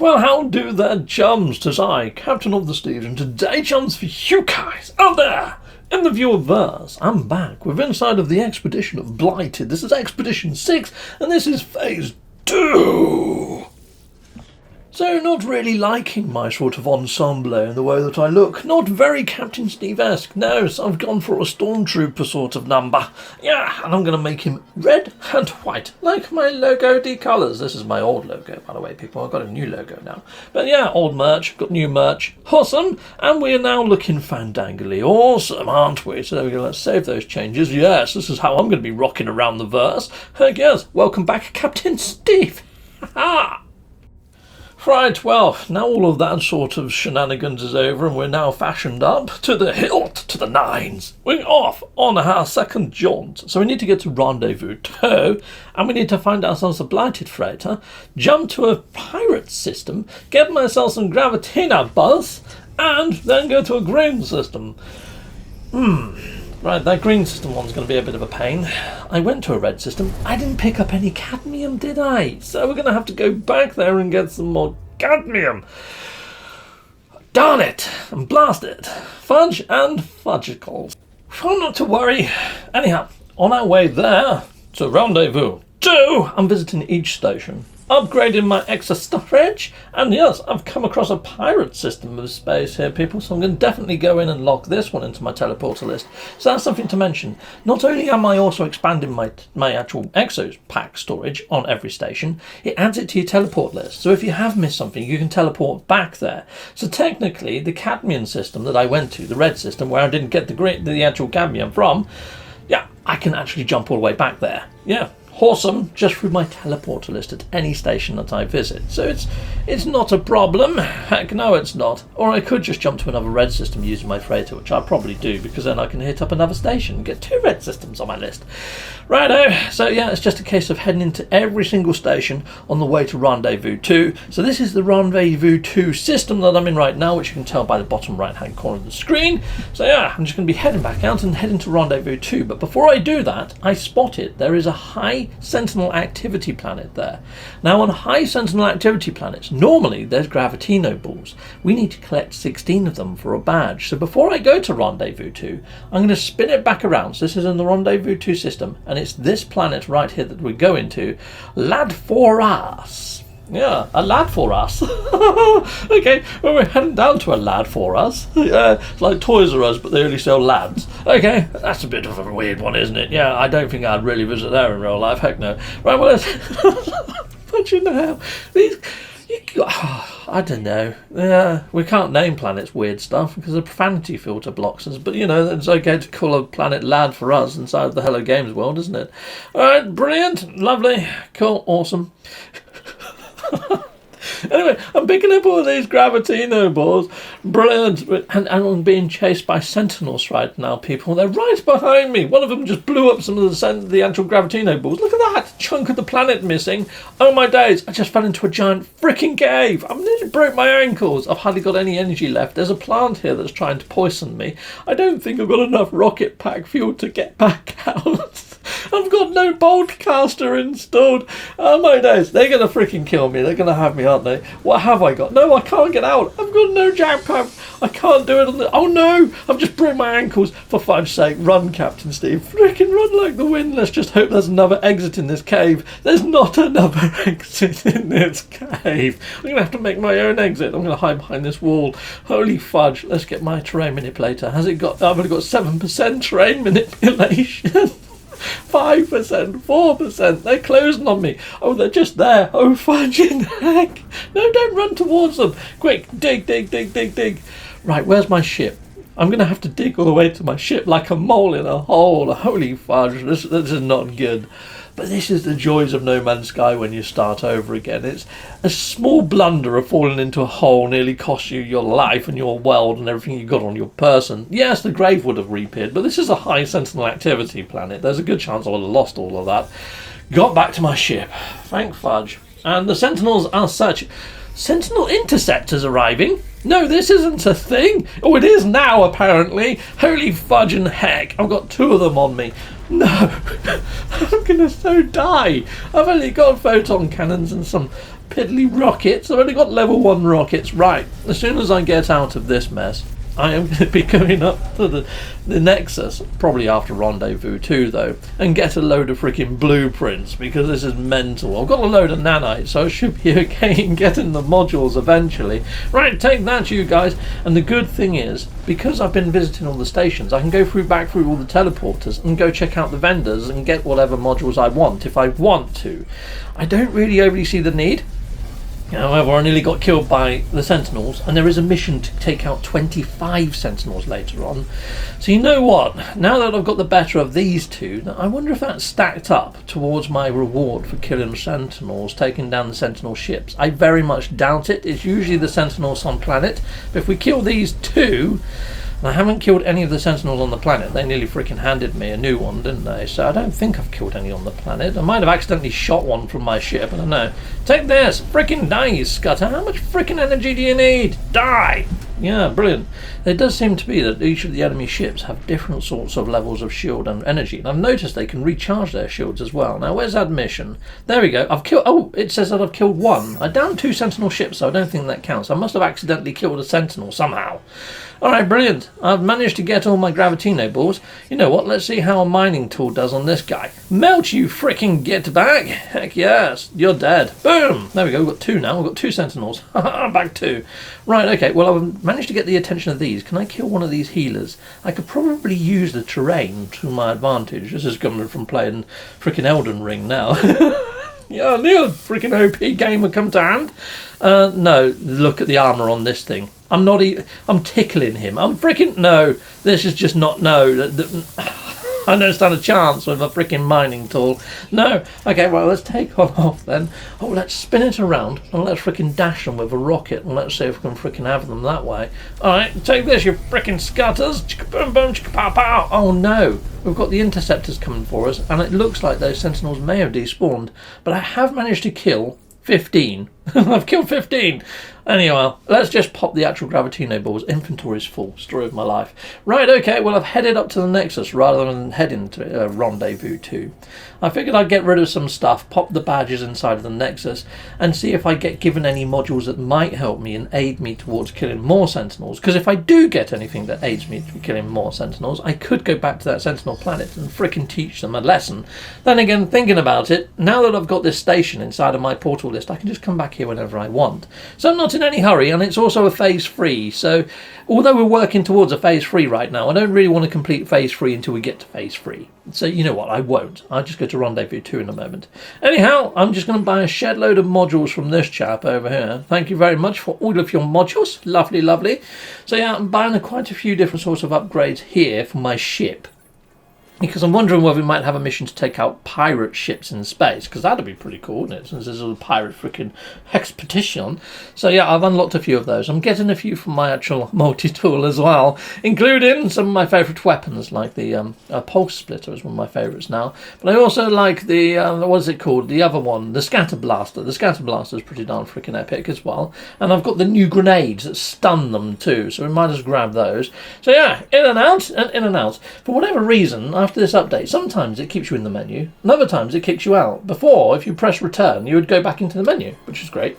Well, how do there, chums? 'Tis I, Captain of the Steed, and today, chums, for you guys out there in the viewerverse, I'm back with Inside of the Expedition of Blighted. This is Expedition 6, and this is Phase 2. So, not really liking my sort of ensemble and the way that I look. Not very Captain Steve-esque. No, so I've gone for a stormtrooper sort of number. Yeah, and I'm going to make him red and white, like my logo decolours. This is my old logo, by the way, people. I've got a new logo now. But yeah, old merch, got new merch. Awesome. And we're now looking fandangly awesome, aren't we? So let's save those changes. Yes, this is how I'm going to be rocking around the verse. Heck yes, welcome back, Captain Steve. Ha-ha! Right, well, now all of that sort of shenanigans is over and we're now fashioned up to the hilt, to the nines. We're off on our second jaunt. So we need to get to Rendezvous 2 and we need to find ourselves a Blighted freighter, jump to a pirate system, get myself some Gravitina buzz, and then go to a green system. Right, that green system one's going to be a bit of a pain. I went to a red system. I didn't pick up any cadmium, did I? So we're going to have to go back there and get some more cadmium. Darn it! And blast it. Fudge and fudgicles. Try not to worry. Anyhow, on our way there to Rendezvous 2, I'm visiting each station, upgrading my extra storage, and yes, I've come across a pirate system of space here, people, so I'm going to definitely go in and lock this one into my teleporter list. So that's something to mention. Not only am I also expanding my actual Exos pack storage on every station, it adds it to your teleport list. So if you have missed something, you can teleport back there. So technically, the cadmium system that I went to, the red system, where I didn't get the actual cadmium from, yeah, I can actually jump all the way back there. Yeah. Awesome, just through my teleporter list at any station that I visit. So it's not a problem. Heck no, it's not. Or I could just jump to another red system using my freighter, which I'll probably do, because then I can hit up another station and get 2 red systems on my list. Righto, so yeah, it's just a case of heading into every single station on the way to Rendezvous 2. So this is the Rendezvous 2 system that I'm in right now, which you can tell by the bottom right hand corner of the screen. So yeah, I'm just going to be heading back out and heading to Rendezvous 2. But before I do that, I spotted there is a high sentinel activity planet there. Now on high sentinel activity planets, normally there's Gravitino balls. We need to collect 16 of them for a badge. So before I go to Rendezvous 2, I'm going to spin it back around. So this is in the Rendezvous 2 system, and it's this planet right here that we're going to. Lad for us. Yeah, a lad for us. Okay, well, we're heading down to a lad for us. It's like Toys R Us, but they only sell lads. Okay, that's a bit of a weird one, isn't it? Yeah, I don't think I'd really visit there in real life. Heck no. Right, well, but you know, I don't know. Yeah, we can't name planets weird stuff because the profanity filter blocks us. But you know, it's okay to call a planet lad for us inside the Hello Games world, isn't it? All right, brilliant, lovely, cool, awesome. Anyway, I'm picking up all these Gravitino balls. Brilliant. And I'm being chased by sentinels right now, people. They're right behind me. One of them just blew up some of the actual Gravitino balls. Look at that chunk of the planet missing. Oh my days, I just fell into a giant freaking cave. I nearly broke my ankles. I've hardly got any energy left. There's a plant here that's trying to poison me. I don't think I've got enough rocket pack fuel to get back out. I've got no bolt caster installed. Oh my days, they're going to freaking kill me. They're going to have me, aren't they? What have I got? No, I can't get out. I've got no jetpack. I can't do it on the... Oh no, I've just broke my ankles. For fuck's sake, run, Captain Steve. Freaking run like the wind. Let's just hope there's another exit in this cave. There's not another exit in this cave. I'm going to have to make my own exit. I'm going to hide behind this wall. Holy fudge. Let's get my terrain manipulator. Has it got... I've only got 7% terrain manipulation. 5%, 4%, they're closing on me. Oh, they're just there. Oh, fudging heck. No, don't run towards them. Quick, dig, dig, dig, dig, dig. Right, where's my ship? I'm going to have to dig all the way to my ship like a mole in a hole. Holy fudge, this is not good. But this is the joys of No Man's Sky when you start over again. It's a small blunder of falling into a hole nearly cost you your life and your world and everything you got on your person. Yes, the grave would have reappeared, but this is a high sentinel activity planet. There's a good chance I would have lost all of that. Got back to my ship. Thank fudge. And the sentinels are such... Sentinel interceptors arriving? No, this isn't a thing. Oh, it is now, apparently. Holy fudge and heck. I've got 2 of them on me. No. I'm going to so die. I've only got photon cannons and some piddly rockets. I've only got level 1 rockets. Right, as soon as I get out of this mess, I am going to be going up to the Nexus, probably after Rendezvous 2 though, and get a load of freaking blueprints, because this is mental. I've got a load of nanites, so I should be okay in getting the modules eventually. Right, take that, you guys. And the good thing is, because I've been visiting all the stations, I can go back through all the teleporters and go check out the vendors and get whatever modules I want, if I want to. I don't really overly see the need. However, I nearly got killed by the sentinels, and there is a mission to take out 25 sentinels later on. So you know what? Now that I've got the better of these two, I wonder if that's stacked up towards my reward for killing sentinels, taking down the sentinel ships. I very much doubt it. It's usually the sentinels on planet. But if we kill these two, and I haven't killed any of the sentinels on the planet. They nearly freaking handed me a new one, didn't they? So I don't think I've killed any on the planet. I might have accidentally shot one from my ship. I don't know. Take this. Freaking die, you scutter. How much freaking energy do you need? Die! Yeah, brilliant. There does seem to be that each of the enemy ships have different sorts of levels of shield and energy. And I've noticed they can recharge their shields as well. Now, where's that mission? There we go. I've killed... Oh, it says that I've killed one. I downed 2 sentinel ships, so I don't think that counts. I must have accidentally killed a sentinel somehow. Alright, brilliant. I've managed to get all my Gravitino balls. You know what? Let's see how a mining tool does on this guy. Melt, you frickin' get back. Heck yes. You're dead. Boom. There we go. We've got 2 now. We've got 2 sentinels. Back 2. Right, okay. Well, I've managed to get the attention of these. Can I kill one of these healers? I could probably use the terrain to my advantage. This is coming from playing frickin' Elden Ring now. Yeah, I knew a freaking OP game would come to hand. No, look at the armour on this thing. I'm not I'm tickling him. I'm freaking... No, this is just not... No. I don't stand a chance with a freaking mining tool. No. Okay, well, let's take one off then. Oh, let's spin it around and let's freaking dash them with a rocket and let's see if we can freaking have them that way. Alright, take this, you freaking scutters. Chicka boom boom, chicka pow pow. Oh no. We've got the interceptors coming for us and it looks like those sentinels may have despawned. But I have managed to kill 15. I've killed 15. Anyway, let's just pop the actual Gravitino balls. Inventory's full. Story of my life. Right, okay, well, I've headed up to the Nexus rather than heading to Rendezvous 2. I figured I'd get rid of some stuff, pop the badges inside of the Nexus, and see if I get given any modules that might help me and aid me towards killing more Sentinels. Because if I do get anything that aids me to killing more Sentinels, I could go back to that Sentinel planet and frickin' teach them a lesson. Then again, thinking about it, now that I've got this station inside of my portal list, I can just come back here whenever I want. So I'm not in any hurry, and it's also a phase 3, so although we're working towards a phase 3 right now, I don't really want to complete phase 3 until we get to phase 3. So you know what, I won't. I'll just go to Rendezvous 2 in a moment. Anyhow, I'm just going to buy a shed load of modules from this chap over here. Thank you very much for all of your modules. Lovely, lovely. So yeah, I'm buying quite a few different sorts of upgrades here for my ship. Because I'm wondering whether we might have a mission to take out pirate ships in space, because that'd be pretty cool, wouldn't it? Since there's a pirate freaking expedition. So yeah, I've unlocked a few of those. I'm getting a few from my actual multi-tool as well, including some of my favourite weapons, like the pulse splitter is one of my favourites now. But I also like the, what is it called? The other one, the scatter blaster. The scatter blaster is pretty darn freaking epic as well. And I've got the new grenades that stun them too, so we might as well grab those. So yeah, in and out, and in and out. For whatever reason, after this update, sometimes it keeps you in the menu, and other times it kicks you out. Before, if you press return, you would go back into the menu, which is great.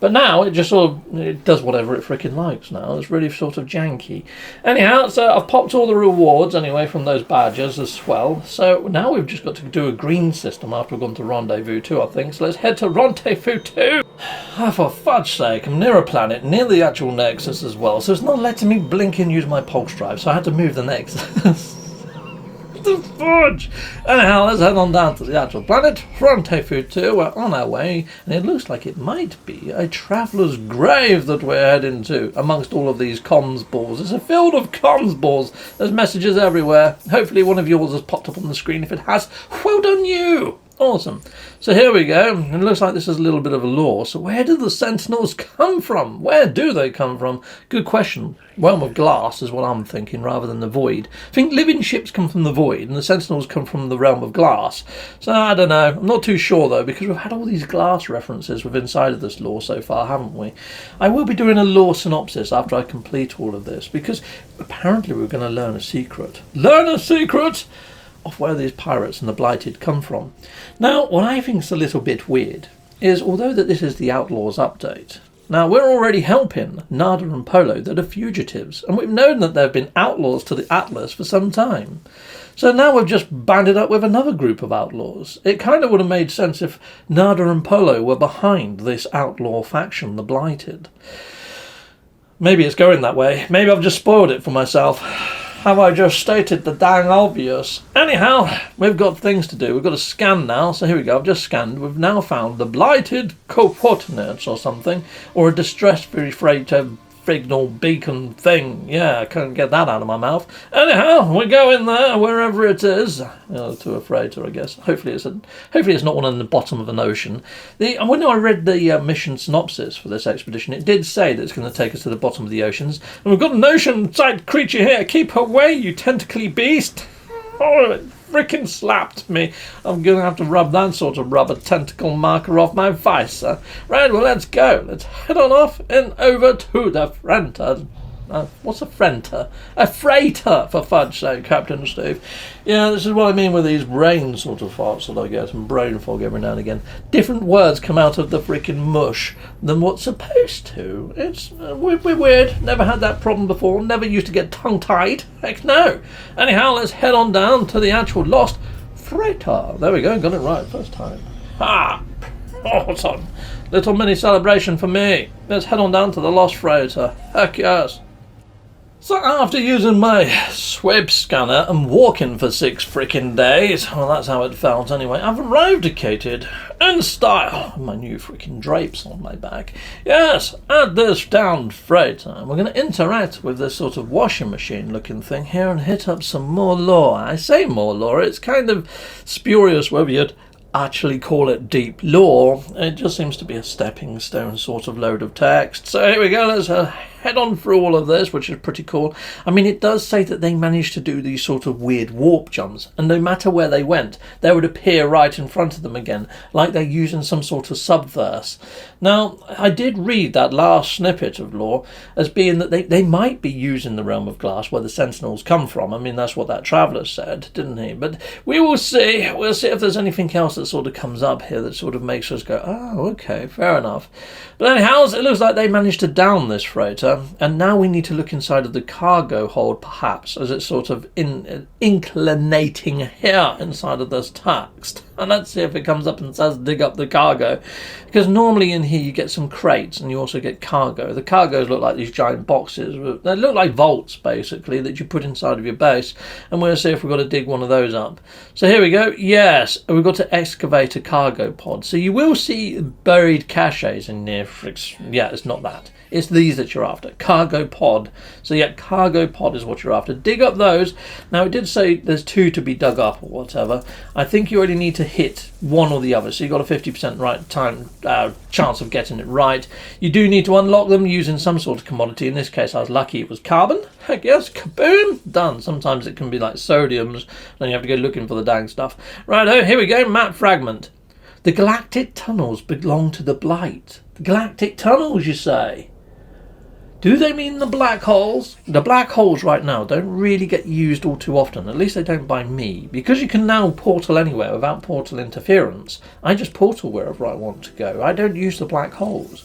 But now it just sort of it does whatever it freaking likes now. It's really sort of janky. Anyhow, so I've popped all the rewards anyway from those badges as well. So now we've just got to do a green system after we've gone to Rendezvous 2, I think. So let's head to Rendezvous 2. Ah, for fudge's sake, I'm near a planet, near the actual Nexus as well. So it's not letting me blink and use my pulse drive, so I had to move the Nexus. The fudge! Anyhow, let's head on down to the actual planet, Rendezvous 2. We're on our way, and it looks like it might be a traveller's grave that we're heading to. Amongst all of these comms balls, it's a field of comms balls. There's messages everywhere. Hopefully one of yours has popped up on the screen. If it has, well done you! Awesome. So here we go. It looks like this is a little bit of a lore. So where do the Sentinels come from? Where do they come from? Good question. Realm of Glass is what I'm thinking, rather than the Void. I think living ships come from the Void, and the Sentinels come from the Realm of Glass. So I don't know. I'm not too sure, though, because we've had all these glass references within inside of this lore so far, haven't we? I will be doing a lore synopsis after I complete all of this, because apparently we're going to learn a secret. Learn a secret! Of where these pirates and the Blighted come from. Now, what I think is a little bit weird is, although that this is the Outlaws update, now we're already helping Nada and Polo that are fugitives, and we've known that there have been outlaws to the Atlas for some time. So now we've just banded up with another group of outlaws. It kind of would have made sense if Nada and Polo were behind this outlaw faction, the Blighted. Maybe it's going that way. Maybe I've just spoiled it for myself. Have I just stated the dang obvious? Anyhow, we've got things to do. We've got to scan now. So here we go. I've just scanned. We've now found the Blighted coordinates or something. Or a distress freighter signal beacon thing. Yeah, I couldn't get that out of my mouth. Anyhow, we go in there, wherever it is. To a freighter, I guess. Hopefully it's not one in the bottom of an ocean. When I read the mission synopsis for this expedition, it did say that it's going to take us to the bottom of the oceans. And we've got an ocean-side creature here. Keep away, you tentacly beast. Oh, it frickin' slapped me. I'm going to have to rub that sort of rubber tentacle marker off my visor. Right, well, let's go. Let's head on off and over to the freighter. What's a freighter? A freighter, for fudge's sake, Captain Steve. Yeah, this is what I mean with these brain sort of farts that I get, and brain fog every now and again. Different words come out of the freaking mush than what's supposed to. It's weird. Never had that problem before. Never used to get tongue-tied. Heck no. Anyhow, let's head on down to the actual lost freighter. There we go. Got it right first time. Ha! Awesome. Little mini celebration for me. Let's head on down to the lost freighter. Heck yes. So after using my swab scanner and walking for 6 frickin' days, well, that's how it felt anyway, I've arrived at Cated in style with my new frickin' drapes on my back. Yes, at this downed freighter, we're going to interact with this sort of washing machine looking thing here and hit up some more lore. I say more lore, it's kind of spurious whether you'd actually call it deep lore. It just seems to be a stepping stone sort of load of text. So here we go, let's head on through all of this, which is pretty cool. I mean, it does say that they managed to do these sort of weird warp jumps, and no matter where they went, they would appear right in front of them again, like they're using some sort of subverse. Now, I did read that last snippet of lore as being that they might be using the Realm of Glass where the sentinels come from. I mean, that's what that traveller said, didn't he? But we will see. We'll see if there's anything else that sort of comes up here that sort of makes us go, oh, okay, fair enough. But anyhow, it looks like they managed to down this freighter, and now we need to look inside of the cargo hold, perhaps, as it's sort of inclinating here inside of this text. And let's see if it comes up and says dig up the cargo, because normally in here you get some crates and you also get cargo. The cargoes look like these giant boxes. They look like vaults, basically, that you put inside of your base, and we'll see if we've got to dig one of those up. So here we go. Yes, we've got to excavate a cargo pod. So you will see buried caches in there. Yeah, it's not that. It's these that you're after. Cargo pod. So yeah, cargo pod is what you're after. Dig up those. Now it did say there's 2 to be dug up or whatever. I think you only need to hit one or the other. So you've got a 50% chance of getting it right. You do need to unlock them using some sort of commodity. In this case I was lucky it was carbon. Heck yes, kaboom, done. Sometimes it can be like sodiums. Then you have to go looking for the dang stuff. Righto, here we go. Map fragment. The galactic tunnels belong to the Blight. The galactic tunnels, you say? Do they mean the black holes? The black holes right now don't really get used all too often. At least they don't by me. Because you can now portal anywhere without portal interference, I just portal wherever I want to go. I don't use the black holes.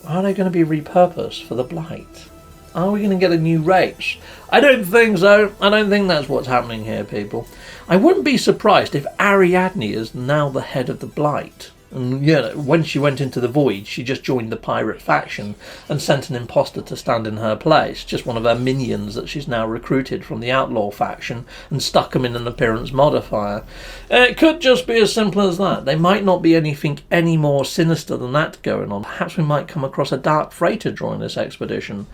Are they going to be repurposed for the Blight? Are we going to get a new race? I don't think so. I don't think that's what's happening here, people. I wouldn't be surprised if Ariadne is now the head of the Blight. And when she went into the void, she just joined the pirate faction and sent an imposter to stand in her place. Just one of her minions that she's now recruited from the outlaw faction and stuck them in an appearance modifier. It could just be as simple as that. There might not be anything any more sinister than that going on. Perhaps we might come across a dark freighter during this expedition.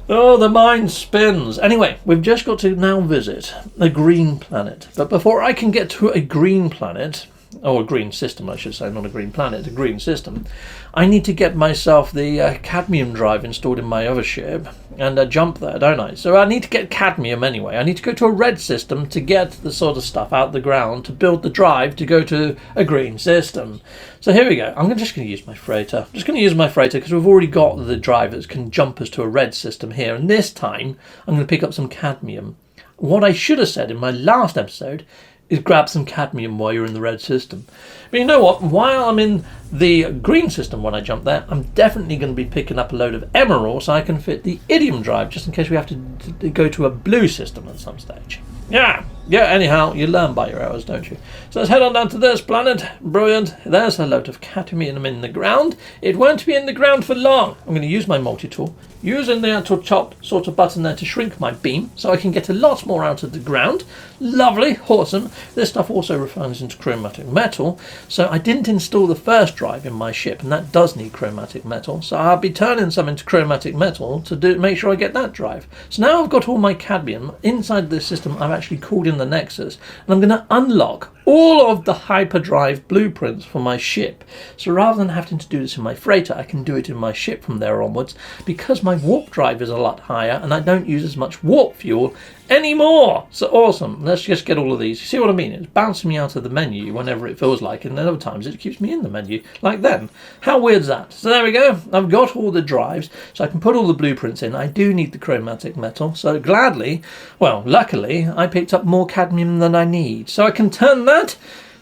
Oh, the mind spins. Anyway, we've just got to now visit a green planet. But before I can get to a green planet, or a green system, I should say, not a green planet, a green system, I need to get myself the cadmium drive installed in my other ship and jump there, don't I? So I need to get cadmium anyway. I need to go to a red system to get the sort of stuff out of the ground to build the drive to go to a green system. So here we go. I'm just going to use my freighter. I'm just going to use my freighter because we've already got the drive that can jump us to a red system here. And this time, I'm going to pick up some cadmium. What I should have said in my last episode is grab some cadmium while you're in the red system. But you know what? While I'm in the green system when I jump there, I'm definitely going to be picking up a load of emerald so I can fit the idiom drive, just in case we have to go to a blue system at some stage. Yeah, anyhow, you learn by your errors, don't you? So let's head on down to this planet. Brilliant. There's a load of cadmium in the ground. It won't be in the ground for long. I'm going to use my multi-tool, using the actual top sort of button there to shrink my beam so I can get a lot more out of the ground. Lovely, awesome. This stuff also refines into chromatic metal, so I didn't install the first drive in my ship, and that does need chromatic metal, so I'll be turning some into chromatic metal to make sure I get that drive. So now I've got all my cadmium inside this system. I've actually called in the Nexus, and I'm going to unlock all of the hyperdrive blueprints for my ship. So rather than having to do this in my freighter, I can do it in my ship from there onwards, because my warp drive is a lot higher and I don't use as much warp fuel anymore. So awesome. Let's just get all of these. You see what I mean? It's bouncing me out of the menu whenever it feels like, and then other times it keeps me in the menu, like then. How weird is that? So there we go. I've got all the drives, so I can put all the blueprints in. I do need the chromatic metal, so gladly, well, luckily, I picked up more cadmium than I need. So I can turn that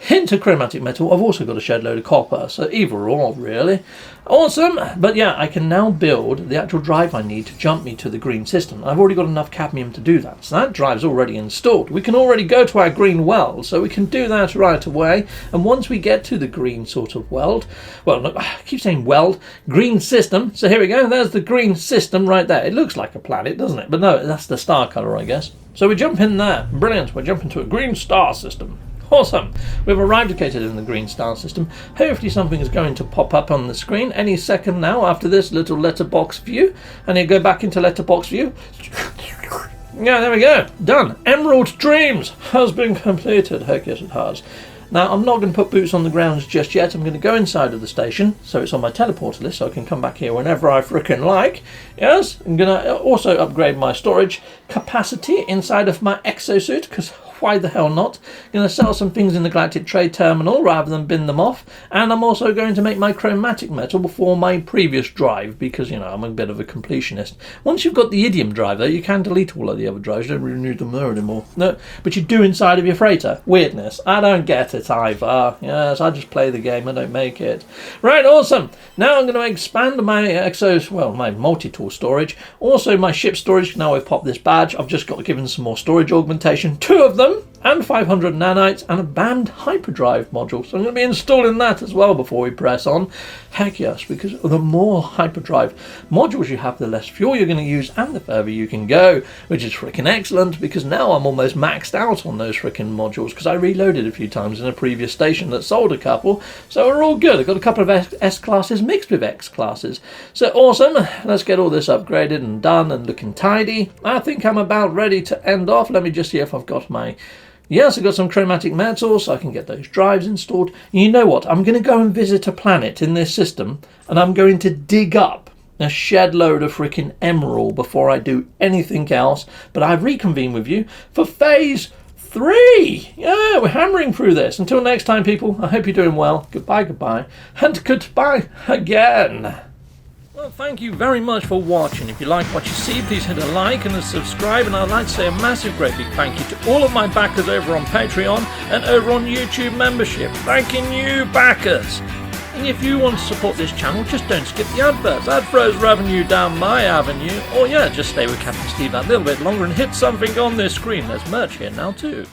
into chromatic metal. I've also got a shed load of copper, so either or, really. Awesome. But yeah, I can now build the actual drive I need to jump me to the green system. I've already got enough cadmium to do that, so that drive's already installed. We can already go to our green world, so we can do that right away. And once we get to the green sort of world, well, look, I keep saying world, green system. So here we go. There's the green system right there. It looks like a planet, doesn't it? But no, that's the star color, I guess. So we jump in there. Brilliant. We're jumping to a green star system. Awesome. We've arrived located in the green star system. Hopefully something is going to pop up on the screen any second now after this little letterbox view. And you go back into letterbox view. Yeah, there we go. Done. Emerald Dreams has been completed. Heck yes, it has. Now, I'm not going to put boots on the ground just yet. I'm going to go inside of the station, so it's on my teleporter list, so I can come back here whenever I frickin' like. Yes, I'm going to also upgrade my storage capacity inside of my exosuit, because why the hell not? Going to sell some things in the Galactic Trade Terminal rather than bin them off. And I'm also going to make my chromatic metal before my previous drive, because, you know, I'm a bit of a completionist. Once you've got the idiom drive, though, you can delete all of the other drives. You don't really need them there anymore. No, but you do inside of your freighter. Weirdness. I don't get it either. Yes, I just play the game. I don't make it. Right, awesome. Now I'm going to expand my multi-tool storage. Also, my ship storage. Now I've popped this badge. I've just got given some more storage augmentation. 2 of them. And 500 nanites and a banned hyperdrive module. So I'm going to be installing that as well before we press on. Heck yes, because the more hyperdrive modules you have, the less fuel you're going to use and the further you can go, which is freaking excellent, because now I'm almost maxed out on those freaking modules, because I reloaded a few times in a previous station that sold a couple, so we're all good. I've got a couple of S classes mixed with X classes. So awesome. Let's get all this upgraded and done and looking tidy. I think I'm about ready to end off. Let me just see if I've got my... Yes, I've got some chromatic metal, so I can get those drives installed. You know what? I'm going to go and visit a planet in this system, and I'm going to dig up a shed load of freaking emerald before I do anything else. But I've reconvened with you for phase 3. Yeah, we're hammering through this. Until next time, people, I hope you're doing well. Goodbye, and goodbye again. Well, thank you very much for watching. If you like what you see, please hit a like and a subscribe. And I'd like to say a massive, great big thank you to all of my backers over on Patreon and over on YouTube membership. Thanking you, backers. And if you want to support this channel, just don't skip the adverts. That throws revenue down my avenue. Or yeah, just stay with Captain Steve that little bit longer and hit something on this screen. There's merch here now too.